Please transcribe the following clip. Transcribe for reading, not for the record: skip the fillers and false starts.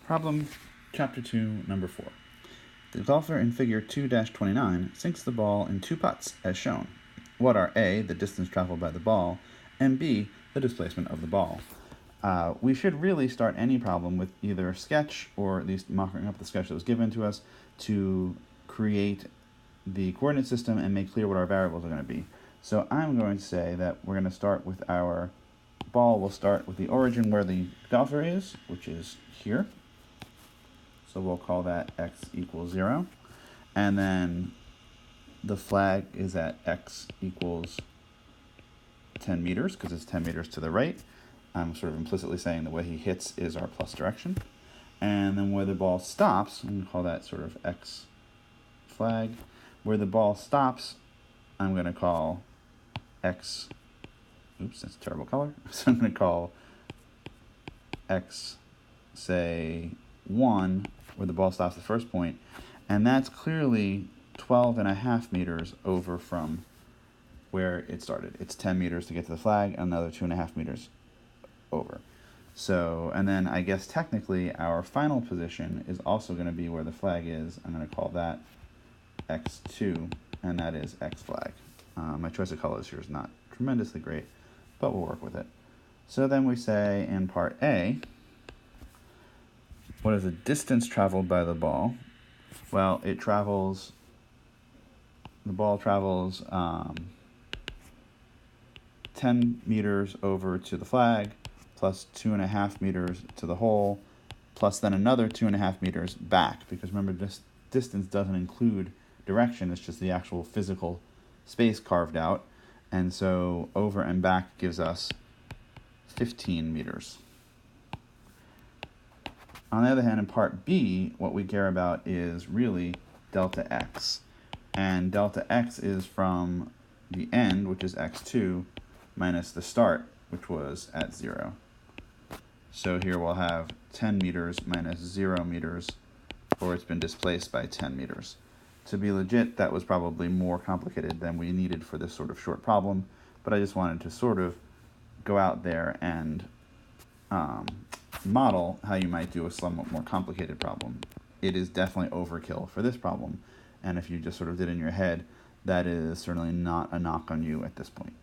Problem Chapter 2, Number 4. The golfer in Figure 2-29 sinks the ball in 2 putts, as shown. What are A, the distance traveled by the ball, and B, the displacement of the ball? We should really start any problem with either a sketch, or at least mocking up the sketch that was given to us, to create the coordinate system and make clear what our variables are going to be. So I'm going to say that we're going to start with our ball. We'll start with the origin where the golfer is, which is here. So we'll call that x equals 0. And then the flag is at x equals 10 meters, because it's 10 meters to the right. I'm sort of implicitly saying the way he hits is our plus direction. And then where the ball stops, I'm going to call that sort of x flag. Where the ball stops, I'm going to call x, oops, that's a terrible color. So I'm going to call x, say, 1, where the ball stops the first point. And that's clearly 12.5 meters over from where it started. It's 10 meters to get to the flag, and another 2.5 meters over. So, and then I guess technically our final position is also going to be where the flag is. I'm going to call that x2, and that is x flag. My choice of colors here is not tremendously great, but we'll work with it. So then we say in part A, what is the distance traveled by the ball? Well, the ball travels 10 meters over to the flag, plus 2.5 meters to the hole, plus then another 2.5 meters back, because remember, this distance doesn't include direction, it's just the actual physical space carved out. And so over and back gives us 15 meters. On the other hand, in part B, what we care about is really delta x. And delta x is from the end, which is x2, minus the start, which was at 0. So here we'll have 10 meters minus 0 meters, or it's been displaced by 10 meters. To be legit, that was probably more complicated than we needed for this sort of short problem, but I just wanted to sort of go out there and model how you might do a somewhat more complicated problem. It is definitely overkill for this problem, and if you just sort of did it in your head, that is certainly not a knock on you at this point.